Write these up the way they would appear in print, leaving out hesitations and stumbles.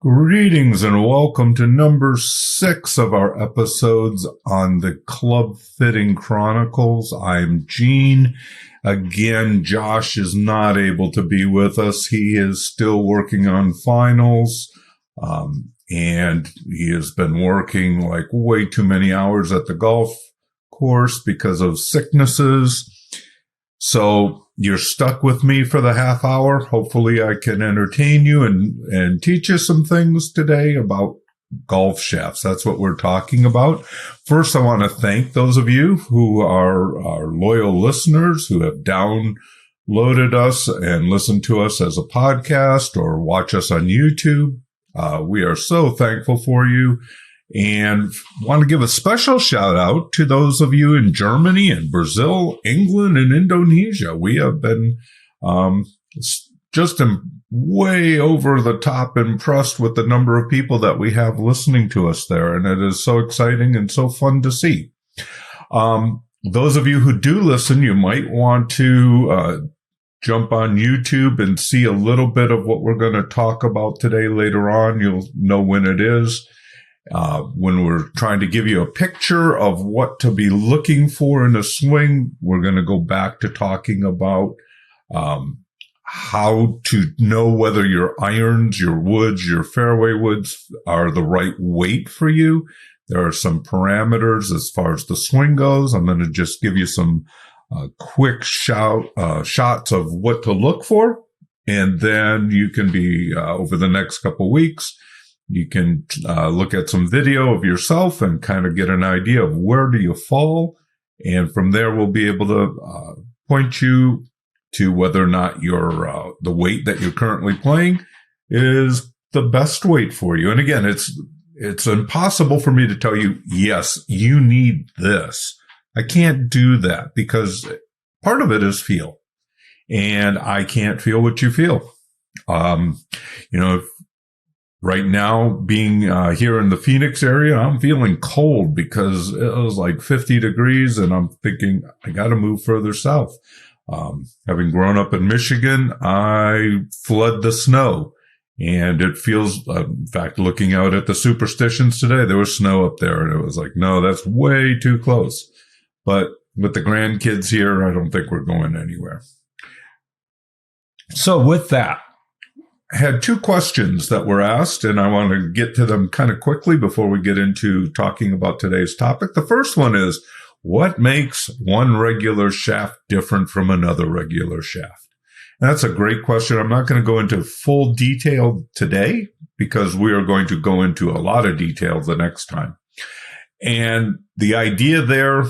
Greetings and welcome to number 6 of our episodes on the Club Fitting Chronicles. I'm Gene. Again, Josh is not able to be with us. He is still working on finals, and he has been working like way too many hours at the golf course because of sicknesses. So you're stuck with me for the half hour. Hopefully I can entertain you and teach you some things today about golf shafts. That's what we're talking about. First, I want to thank those of you who are our loyal listeners who have downloaded us and listened to us as a podcast or watch us on YouTube. We are so thankful for you. And want to give a special shout out to those of you in Germany and Brazil, England, and Indonesia. We have been just way over the top impressed with the number of people that we have listening to us there. And it is so exciting and so fun to see. Those of you who do listen, you might want to jump on YouTube and see a little bit of what we're going to talk about today later on. You'll know when it is. When we're trying to give you a picture of what to be looking for in a swing, we're going to go back to talking about how to know whether your irons, your woods, your fairway woods are the right weight for you. There are some parameters as far as the swing goes. I'm going to just give you some quick shots of what to look for. And then you can be, over the next couple weeks, you can look at some video of yourself and kind of get an idea of where do you fall. And from there, we'll be able to point you to whether or not your the weight that you're currently playing is the best weight for you. And again, it's impossible for me to tell you, yes, you need this. I can't do that because part of it is feel. And I can't feel what you feel. Right now, being here in the Phoenix area, I'm feeling cold because it was like 50 degrees, and I'm thinking I got to move further south. Having grown up in Michigan, I fled the snow, and it feels, in fact, looking out at the superstitions today, there was snow up there, and it was like, no, that's way too close. But with the grandkids here, I don't think we're going anywhere. So with that, I had 2 questions that were asked, and I want to get to them kind of quickly before we get into talking about today's topic. The first one is, what makes one regular shaft different from another regular shaft? And that's a great question. I'm not going to go into full detail today because we are going to go into a lot of detail the next time. And the idea there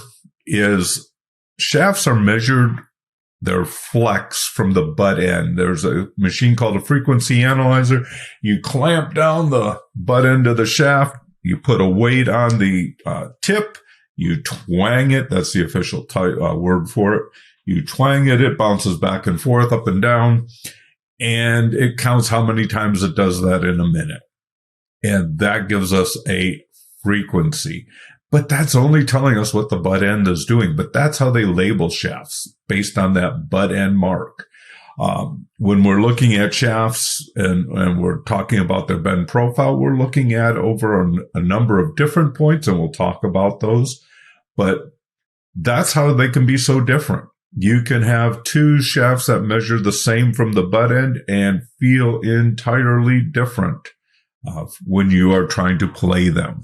is shafts are measured, they're flex from the butt end. There's a machine called a frequency analyzer. You clamp down the butt end of the shaft. You put a weight on the tip. You twang it. That's the official word for it. You twang it. It bounces back and forth, up and down. And it counts how many times it does that in a minute. And that gives us a frequency. But that's only telling us what the butt end is doing. But that's how they label shafts, based on that butt end mark. When we're looking at shafts and we're talking about their bend profile, we're looking at over a number of different points, and we'll talk about those. But that's how they can be so different. You can have 2 shafts that measure the same from the butt end and feel entirely different when you are trying to play them.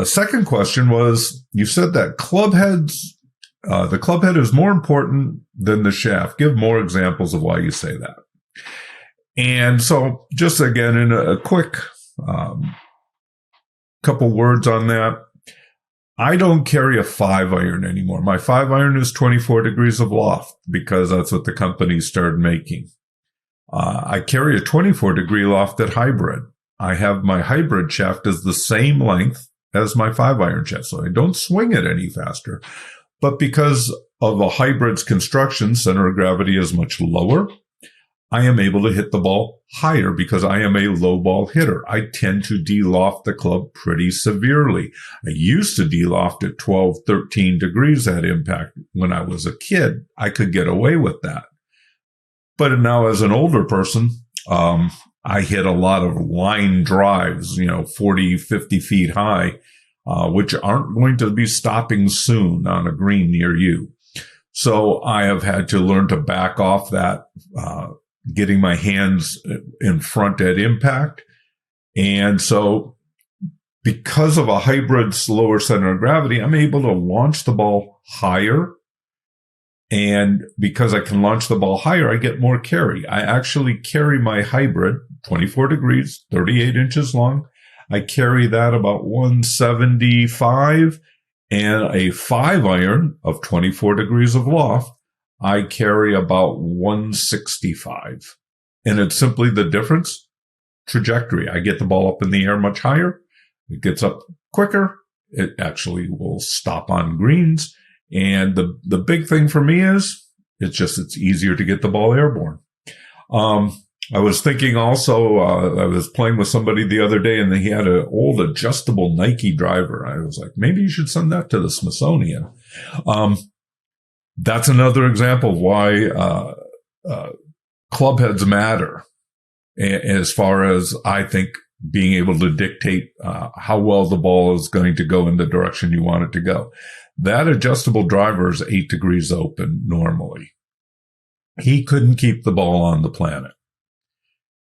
Second question was, you said that the club head is more important than the shaft. Give more examples of why you say that. And so just again, in a quick couple words on that, I don't carry a 5-iron anymore. My 5-iron is 24 degrees of loft because that's what the company started making. I carry a 24-degree lofted hybrid. I have my hybrid shaft is the same length as my 5-iron shaft, so I don't swing it any faster. But because of a hybrid's construction, center of gravity is much lower. I am able to hit the ball higher because I am a low ball hitter. I tend to de-loft the club pretty severely. I used to de-loft at 12, 13 degrees at impact. When I was a kid, I could get away with that. But now as an older person, I hit a lot of line drives, 40, 50 feet high, which aren't going to be stopping soon on a green near you. So I have had to learn to back off that, getting my hands in front at impact. And so because of a hybrid lower center of gravity, I'm able to launch the ball higher. And because I can launch the ball higher, I get more carry. I actually carry my hybrid 24 degrees, 38 inches long. I carry that about 175, and a 5-iron of 24 degrees of loft, I carry about 165. And it's simply the difference, trajectory. I get the ball up in the air much higher. It gets up quicker. It actually will stop on greens. And the big thing for me is it's easier to get the ball airborne. I was thinking also, I was playing with somebody the other day and he had an old adjustable Nike driver. I was like, maybe you should send that to the Smithsonian. That's another example of why, club heads matter as far as I think being able to dictate, how well the ball is going to go in the direction you want it to go. That adjustable driver is 8 degrees open normally. He couldn't keep the ball on the planet.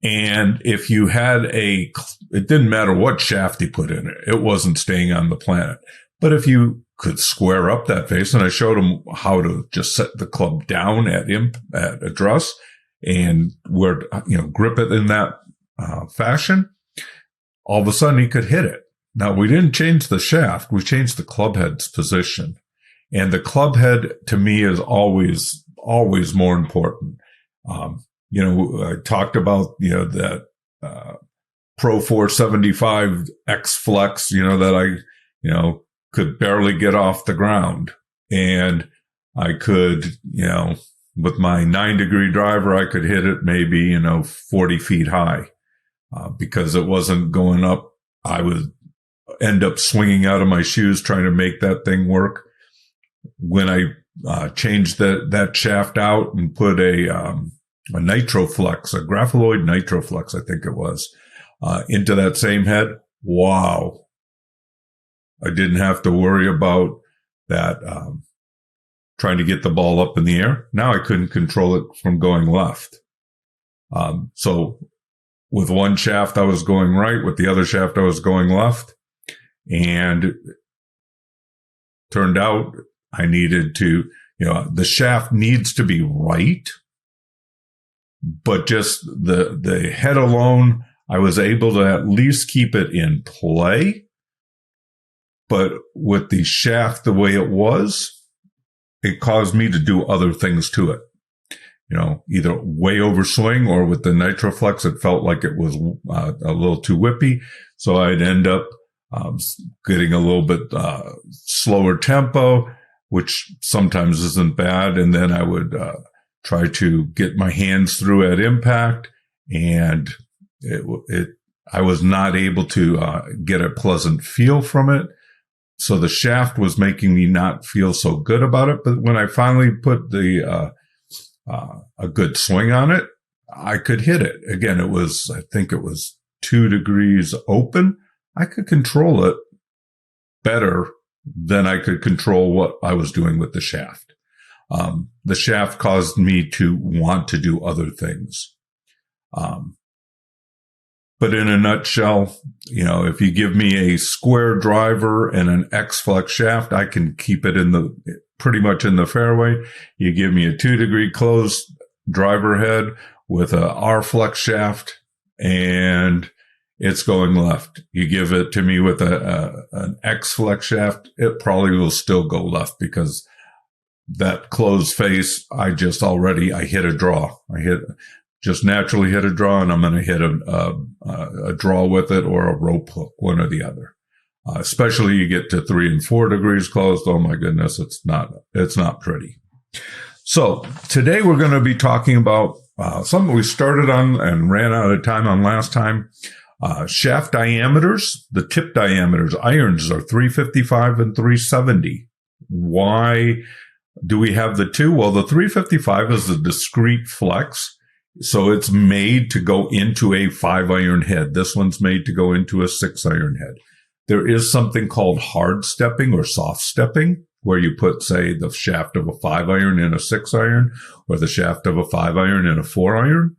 And if you had it didn't matter what shaft he put in it, it wasn't staying on the planet. But if you could square up that face, and I showed him how to just set the club down at address and grip it in that fashion, all of a sudden he could hit it. Now, we didn't change the shaft. We changed the club head's position. And the club head, to me, is always more important. I talked about, that Pro 475 X Flex, that I, could barely get off the ground. And I could, with my 9-degree driver, I could hit it maybe, 40 feet high, because it wasn't going up. I would end up swinging out of my shoes trying to make that thing work. When I changed that shaft out and put a Nitroflex, a Grapholoid Nitroflex, I think it was, into that same head, wow. I didn't have to worry about that, trying to get the ball up in the air. Now I couldn't control it from going left. So with one shaft, I was going right. With the other shaft, I was going left. And turned out I needed to, the shaft needs to be right, but just the head alone, I was able to at least keep it in play. But with the shaft the way it was, it caused me to do other things to it. Either way over swing, or with the Nitroflex, it felt like it was a little too whippy. So I'd end up getting a little bit slower tempo, which sometimes isn't bad. And then I would try to get my hands through at impact, and I was not able to get a pleasant feel from it. So the shaft was making me not feel so good about it. But when I finally put a good swing on it, I could hit it. Again, I think it was 2 degrees open. I could control it better than I could control what I was doing with the shaft. The shaft caused me to want to do other things. But in a nutshell, if you give me a square driver and an X-Flex shaft, I can keep it pretty much in the fairway. You give me a 2-degree closed driver head with a R-Flex shaft, and it's going left. You give it to me with an X-Flex shaft, it probably will still go left, because that closed face, I hit a draw. Just naturally hit a draw, and I'm going to hit a draw with it, or a rope hook, one or the other. Especially you get to 3 and 4 degrees closed. Oh my goodness, it's not pretty. So today we're going to be talking about something we started on and ran out of time on last time. Shaft diameters, the tip diameters. Irons are 355 and 370. Why do we have the two? Well, the 355 is the discrete flex. So it's made to go into a 5-iron head. This one's made to go into a 6-iron head. There is something called hard stepping or soft stepping, where you put, say, the shaft of a 5-iron in a 6-iron, or the shaft of a 5-iron in a 4-iron.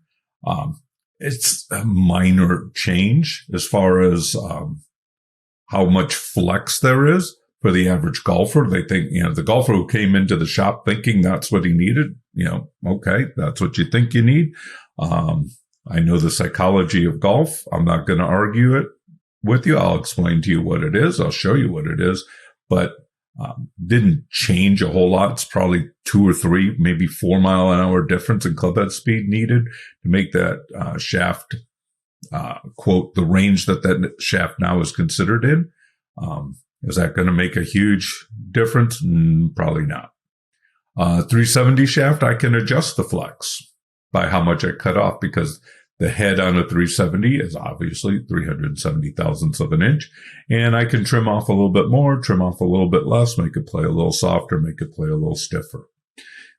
It's a minor change as far as how much flex there is. For the average golfer, they think, the golfer who came into the shop thinking that's what he needed, okay, that's what you think you need. I know the psychology of golf. I'm not going to argue it with you. I'll explain to you what it is. I'll show you what it is, but didn't change a whole lot. It's probably 2 or 3, maybe 4 mile an hour difference in club head speed needed to make that shaft, quote, the range that shaft now is considered in. Is that going to make a huge difference? Probably not. 370 shaft, I can adjust the flex by how much I cut off, because the head on a 370 is obviously 370 thousandths of an inch. And I can trim off a little bit more, trim off a little bit less, make it play a little softer, make it play a little stiffer.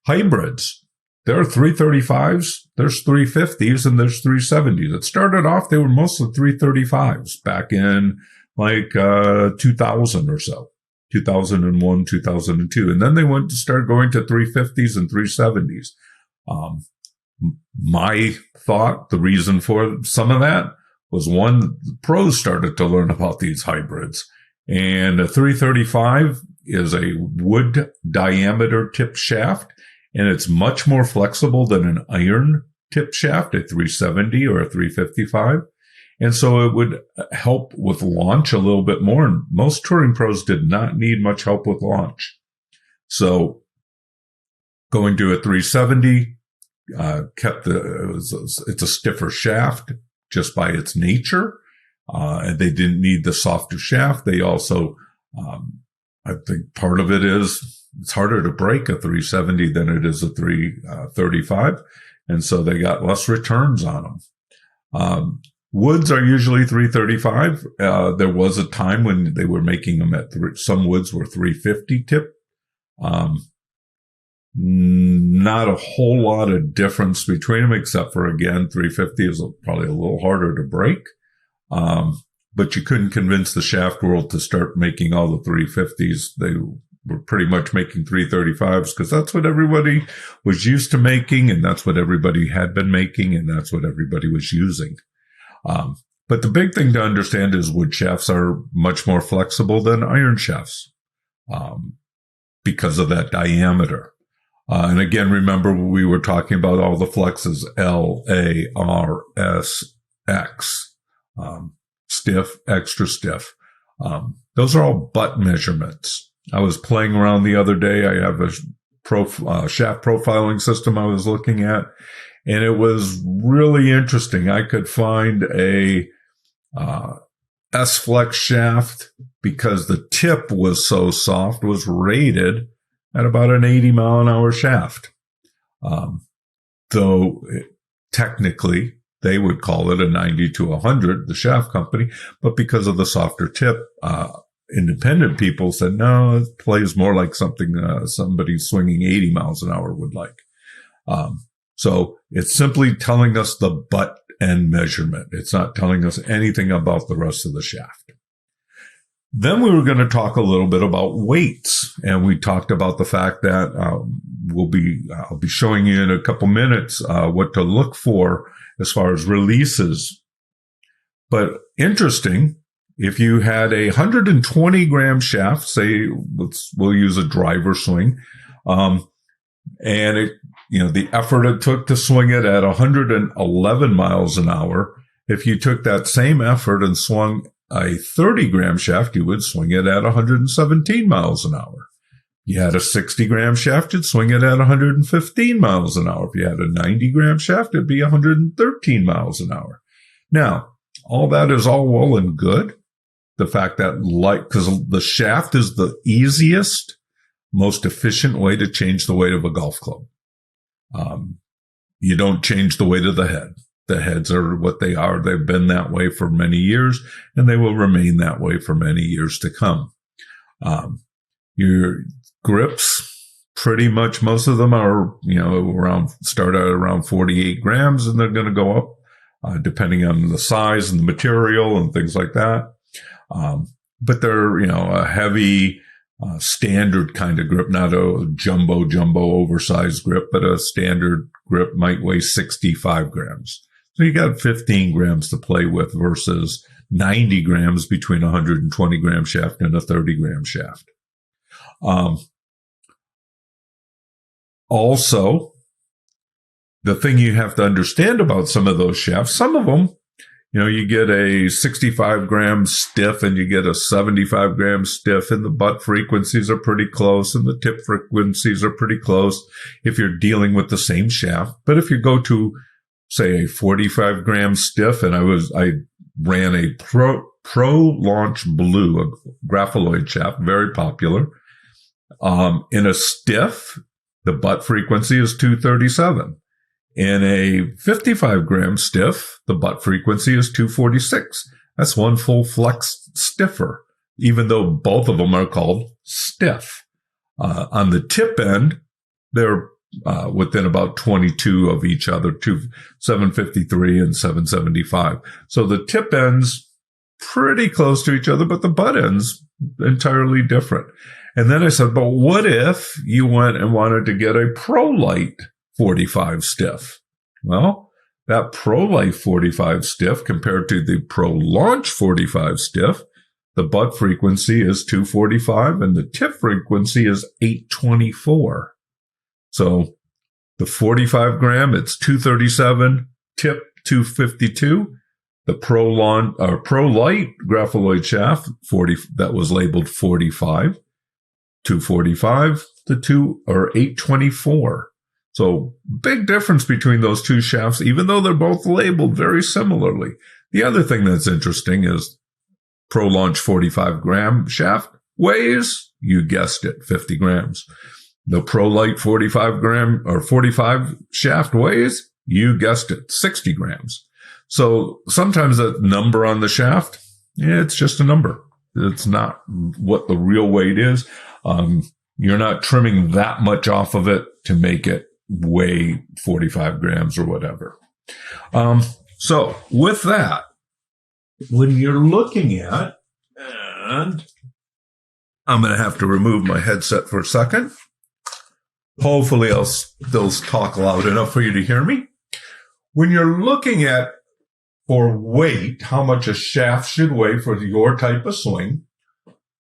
Hybrids. There are 335s, there's 350s, and there's 370s. It started off, they were mostly 335s back in 2000 or so, 2001, 2002. And then they went to start going to 350s and 370s. My thought, the reason for some of that was, one, the pros started to learn about these hybrids. And a 335 is a wood diameter tip shaft, and it's much more flexible than an iron tip shaft, a 370 or a 355. And so it would help with launch a little bit more. And most touring pros did not need much help with launch. So going to a 370, it's a stiffer shaft just by its nature. And they didn't need the softer shaft. They also, I think part of it is it's harder to break a 370 than it is a 335. And so they got less returns on them. Woods are usually 335. There was a time when they were making them at some woods were 350 tip. Not a whole lot of difference between them, except for, again, 350 is probably a little harder to break. But you couldn't convince the shaft world to start making all the 350s. They were pretty much making 335s because that's what everybody was used to making, and that's what everybody had been making, and that's what everybody was using. But the big thing to understand is wood shafts are much more flexible than iron shafts, because of that diameter. And again, remember we were talking about all the flexes, L, A, R, S, X, stiff, extra stiff. Those are all butt measurements. I was playing around the other day. I have a shaft profiling system I was looking at, and it was really interesting. I could find a S-flex shaft, because the tip was so soft, was rated at about an 80 mile an hour shaft. Though technically they would call it a 90 to 100, the shaft company, but because of the softer tip, independent people said, no, it plays more like something somebody swinging 80 miles an hour would like. So it's simply telling us the butt end measurement. It's not telling us anything about the rest of the shaft. Then we were going to talk a little bit about weights, and we talked about the fact that I'll be showing you in a couple minutes what to look for as far as releases. But interesting, if you had a 120 gram shaft, say we'll use a driver swing, and it, the effort it took to swing it at 111 miles an hour. If you took that same effort and swung a 30 gram shaft, you would swing it at 117 miles an hour. You had a 60 gram shaft, you'd swing it at 115 miles an hour. If you had a 90 gram shaft, it'd be 113 miles an hour. Now, all that is all well and good. The fact that because the shaft is the easiest, most efficient way to change the weight of a golf club. You don't change the weight of the head. The heads are what they are. They've been that way for many years, and they will remain that way for many years to come. Your grips, pretty much most of them are, start at around 48 grams, and they're going to go up depending on the size and the material and things like that. But they're, a heavy, standard kind of grip, not a jumbo oversized grip, but a standard grip might weigh 65 grams. So you got 15 grams to play with versus 90 grams between a 120 gram shaft and a 30 gram shaft. Also, the thing you have to understand about some of those shafts, some of them, you get a 65 gram stiff and you get a 75 gram stiff, and the butt frequencies are pretty close and the tip frequencies are pretty close if you're dealing with the same shaft. But if you go to, say, a 45 gram stiff, and I ran a Pro Launch Blue, a graphiloid shaft, very popular. In a stiff, the butt frequency is 237. In a 55 gram stiff, the butt frequency is 246. That's one full flex stiffer, even though both of them are called stiff. On the tip end, they're within about 22 of each other, 753 and 775. So the tip ends pretty close to each other, but the butt ends entirely different. And then I said, but what if you went and wanted to get a ProLite 45 stiff? Well, that ProLite 45 stiff compared to the Pro Launch 45 stiff, the butt frequency is 245 and the tip frequency is 824. So the 45 gram, it's 237, tip 252. The ProLite graphiloid shaft, 40, that was labeled 45, 245 to 824. So big difference between those two shafts, even though they're both labeled very similarly. The other thing that's interesting is Pro Launch 45 gram shaft weighs, you guessed it, 50 grams. The ProLite 45 gram or 45 shaft weighs, you guessed it, 60 grams. So sometimes that number on the shaft, it's just a number. It's not what the real weight is. You're not trimming that much off of it to make it weigh 45 grams or whatever. So with that, when you're looking at, and I'm going to have to remove my headset for a second. Hopefully I'll still talk loud enough for you to hear me. When you're looking at, for weight, how much a shaft should weigh for your type of swing,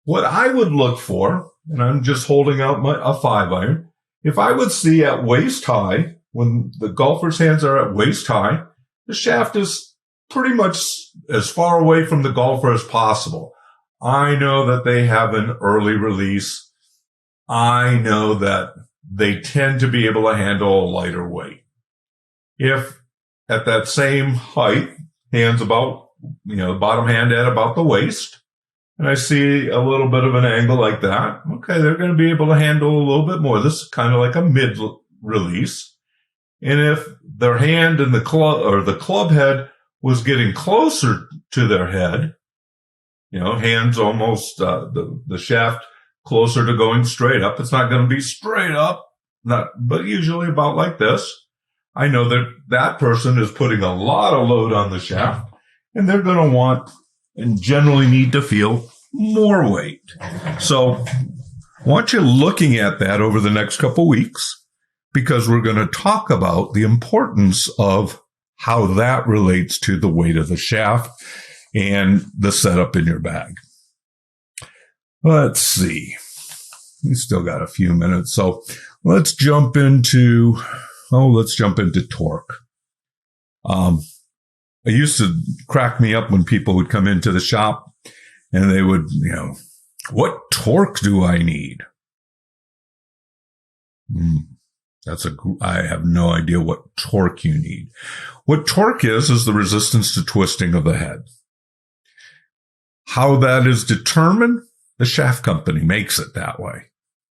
what I would look for, and I'm just holding out a 5-iron, if I would see at waist high, when the golfer's hands are at waist high, the shaft is pretty much as far away from the golfer as possible. I know that they have an early release. I know that they tend to be able to handle a lighter weight. If at that same height, hands about, the bottom hand at about the waist, and I see a little bit of an angle like that, okay, they're going to be able to handle a little bit more. This is kind of like a mid release. And if their hand and the club head was getting closer to their head, hands almost, the shaft closer to going straight up. It's not going to be straight up, but usually about like this. I know that that person is putting a lot of load on the shaft, and they're going to want and generally need to feel more weight. So I want you looking at that over the next couple weeks, because we're going to talk about the importance of how that relates to the weight of the shaft and the setup in your bag. Let's see. We still got a few minutes. So let's jump into torque. It used to crack me up when people would come into the shop and they would, what torque do I need? I have no idea what torque you need. What torque is the resistance to twisting of the head. How that is determined, the shaft company makes it that way.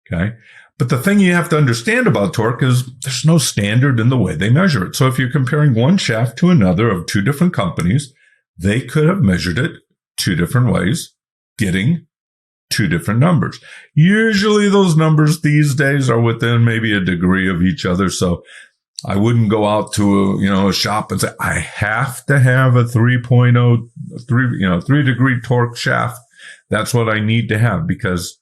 Okay. But the thing you have to understand about torque is there's no standard in the way they measure it. So if you're comparing one shaft to another of two different companies, they could have measured it two different ways, getting two different numbers. Usually those numbers these days are within maybe a degree of each other. So I wouldn't go out to a shop and say, I have to have a 3 degree torque shaft. That's what I need to have, because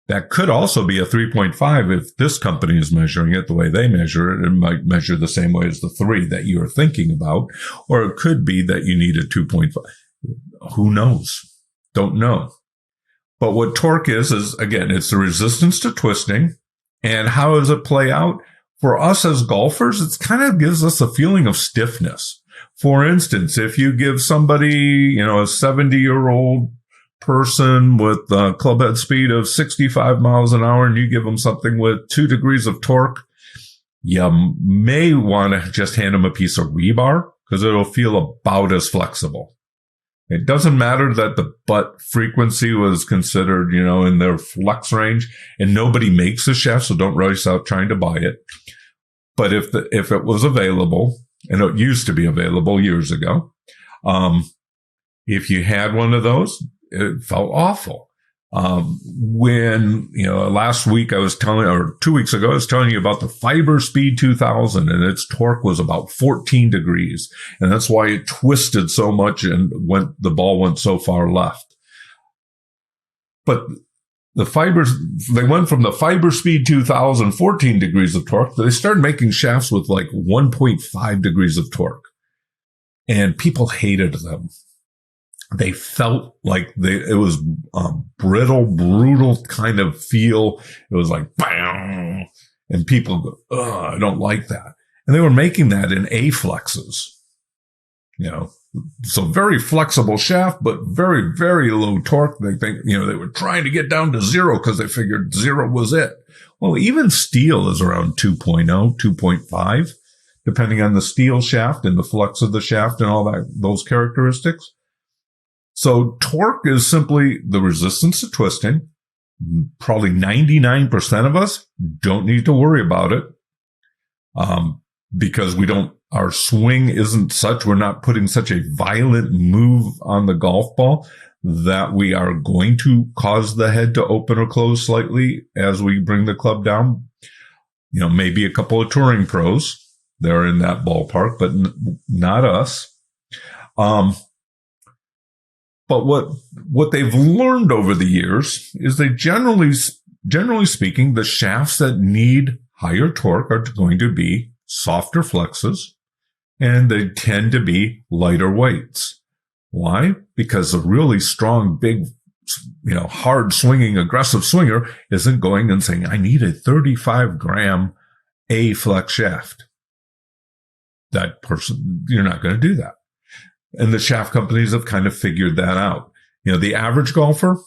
that could also be a 3.5 if this company is measuring it the way they measure it. It might measure the same way as the 3 that you're thinking about. Or it could be that you need a 2.5. Who knows? Don't know. But what torque is again, it's the resistance to twisting. And how does it play out? For us as golfers, it kind of gives us a feeling of stiffness. For instance, if you give somebody, a 70-year-old person with a club head speed of 65 miles an hour and you give them something with 2 degrees of torque, you may want to just hand them a piece of rebar because it'll feel about as flexible. It doesn't matter that the butt frequency was considered, in their flex range, and nobody makes the shaft, so don't race out trying to buy it. But if it was available, and it used to be available years ago, if you had one of those, it felt awful. When, last week or 2 weeks ago, I was telling you about the Fiber Speed 2000, and its torque was about 14 degrees. And that's why it twisted so much and the ball went so far left. But they went from the Fiber Speed 2000, 14 degrees of torque, they started making shafts with like 1.5 degrees of torque. And people hated them. They felt like it was a brittle, brutal kind of feel. It was like, bam, and people go, I don't like that. And they were making that in A-flexes, so very flexible shaft, but very, very low torque. They think, they were trying to get down to 0 because they figured 0 was it. Well, even steel is around 2.0, 2.5, depending on the steel shaft and the flux of the shaft and all that, those characteristics. So torque is simply the resistance to twisting. Probably 99% of us don't need to worry about it, because our swing isn't such, we're not putting such a violent move on the golf ball that we are going to cause the head to open or close slightly as we bring the club down. Maybe a couple of touring pros, they're in that ballpark, but not us. But what they've learned over the years is they generally speaking, the shafts that need higher torque are going to be softer flexes, and they tend to be lighter weights. Why? Because a really strong, big, hard swinging, aggressive swinger isn't going and saying, I need a 35-gram A-flex shaft. That person, you're not going to do that. And the shaft companies have kind of figured that out. The average golfer,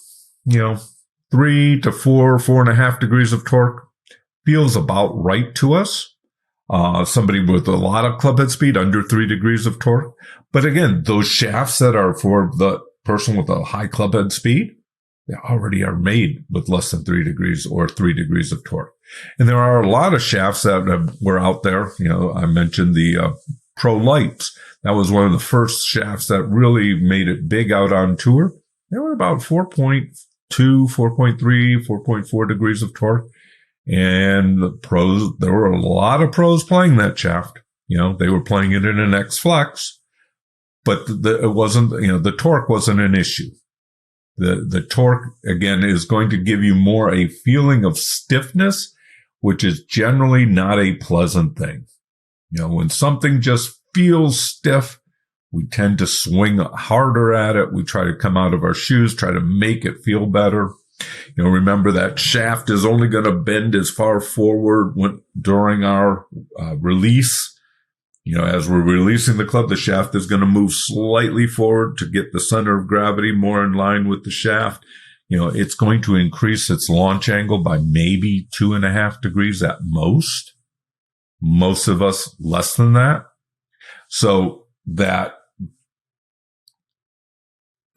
3 to 4.5 degrees of torque feels about right to us. Somebody with a lot of club head speed, under 3 degrees of torque. But again, those shafts that are for the person with a high club head speed, they already are made with less than 3 degrees or 3 degrees of torque. And there are a lot of shafts that were out there. I mentioned the Pro Lights. That was one of the first shafts that really made it big out on tour. They were about 4.2, 4.3, 4.4 degrees of torque. And the pros, there were a lot of pros playing that shaft. They were playing it in an X Flex, but it wasn't, the torque wasn't an issue. The torque, again, is going to give you more a feeling of stiffness, which is generally not a pleasant thing. When something just feels stiff, we tend to swing harder at it. We try to come out of our shoes, try to make it feel better. Remember that shaft is only going to bend as far forward during our release. As we're releasing the club, the shaft is going to move slightly forward to get the center of gravity more in line with the shaft. It's going to increase its launch angle by maybe 2.5 degrees at most. Most of us less than that. So that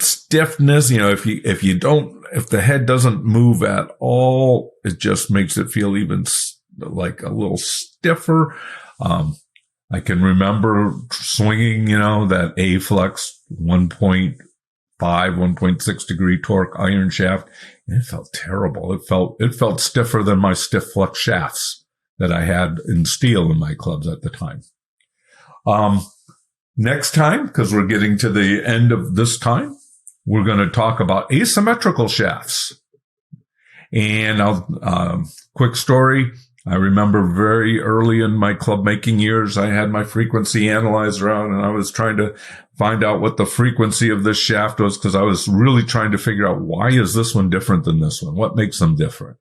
stiffness, if the head doesn't move at all, it just makes it feel even like a little stiffer. I can remember swinging, that A-flex 1.5 1.6 degree torque iron shaft. And it felt terrible. It felt stiffer than my stiff flux shafts that I had in steel in my clubs at the time. Next time, because we're getting to the end of this time, we're going to talk about asymmetrical shafts. And quick story. I remember very early in my club making years, I had my frequency analyzer out and I was trying to find out what the frequency of this shaft was because I was really trying to figure out why is this one different than this one? What makes them different?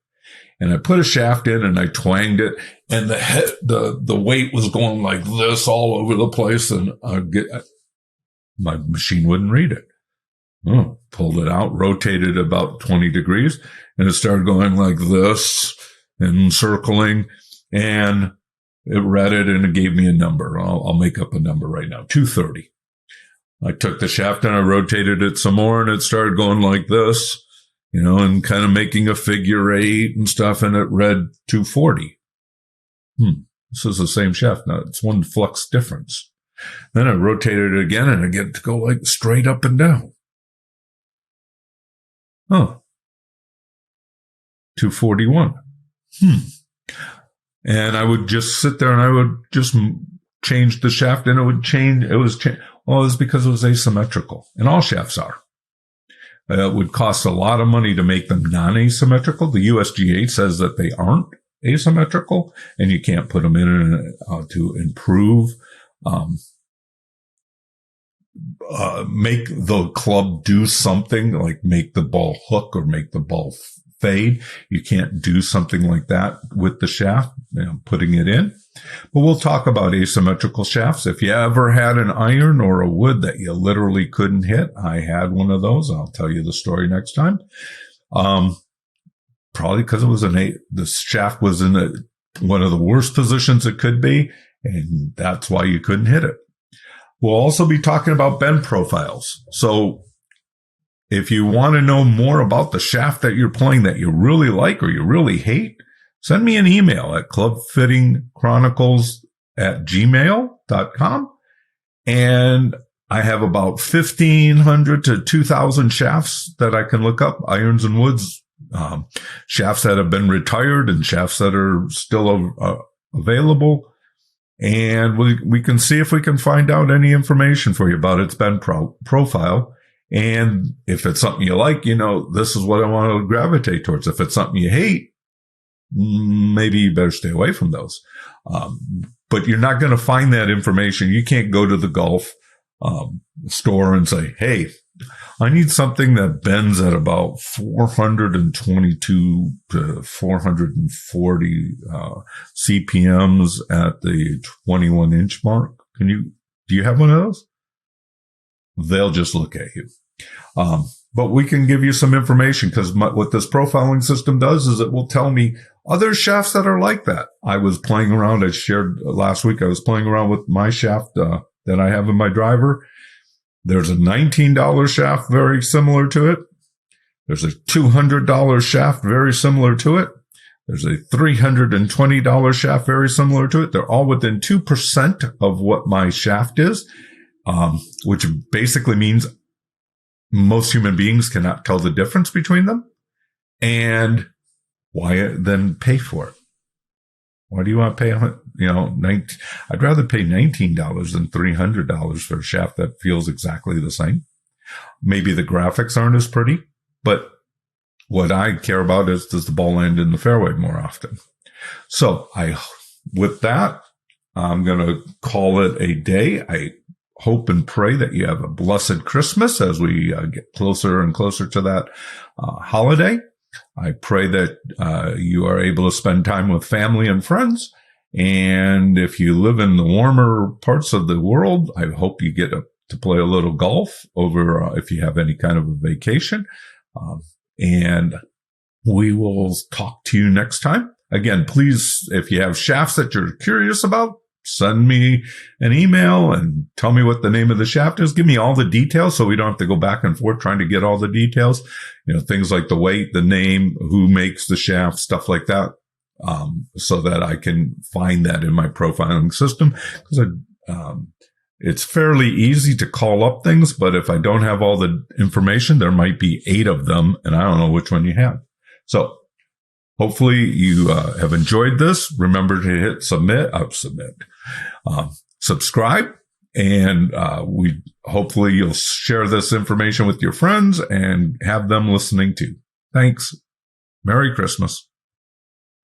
And I put a shaft in and I twanged it and the weight was going like this all over the place and my machine wouldn't read it. Pulled it out, rotated about 20 degrees and it started going like this and circling and it read it and it gave me a number. I'll make up a number right now. 230. I took the shaft and I rotated it some more and it started going like this, and kind of making a figure 8 and stuff. And it read 240. This is the same shaft. Now it's one flux difference. Then I rotated it again and I get it to go like straight up and down. 241. And I would just sit there and I would just change the shaft and it would change. It was because it was asymmetrical and all shafts are. It would cost a lot of money to make them non-asymmetrical. The USGA says that they aren't asymmetrical and you can't put them in to improve, make the club do something like make the ball hook or make the ball fade. You can't do something like that with the shaft, putting it in. But we'll talk about asymmetrical shafts. If you ever had an iron or a wood that you literally couldn't hit, I had one of those. I'll tell you the story next time. Probably because the shaft was in one of the worst positions it could be, and that's why you couldn't hit it. We'll also be talking about bend profiles. So if you want to know more about the shaft that you're playing that you really like or you really hate, send me an email at clubfittingchronicles@gmail.com. And I have about 1,500 to 2,000 shafts that I can look up, irons and woods, shafts that have been retired and shafts that are still available. And we can see if we can find out any information for you about its bend profile. And if it's something you like, this is what I want to gravitate towards. If it's something you hate, maybe you better stay away from those. But you're not going to find that information. You can't go to the golf store and say, hey, I need something that bends at about 422 to 440 CPMs at the 21-inch mark. Do you have one of those? They'll just look at you. But we can give you some information because what this profiling system does is it will tell me other shafts that are like that. I was playing around. I shared last week. I was playing around with my shaft that I have in my driver. There's a $19 shaft very similar to it. There's a $200 shaft very similar to it. There's a $320 shaft very similar to it. They're all within 2% of what my shaft is, which basically means most human beings cannot tell the difference between them. And why then pay for it? Why do you want to pay, I'd rather pay $19 than $300 for a shaft that feels exactly the same. Maybe the graphics aren't as pretty, but what I care about is, does the ball land in the fairway more often? So with that, I'm going to call it a day. I hope and pray that you have a blessed Christmas as we get closer and closer to that holiday. I pray that you are able to spend time with family and friends. And if you live in the warmer parts of the world, I hope you get to play a little golf over if you have any kind of a vacation. And we will talk to you next time. Again, please, if you have shafts that you're curious about, send me an email and tell me what the name of the shaft is. Give me all the details so we don't have to go back and forth trying to get all the details. Things like the weight, the name, who makes the shaft, stuff like that, so that I can find that in my profiling system. Because It's fairly easy to call up things, but if I don't have all the information, there might be 8 of them, and I don't know which one you have. So hopefully you have enjoyed this. Remember to hit subscribe, and hopefully you'll share this information with your friends and have them listening too. Thanks. Merry Christmas.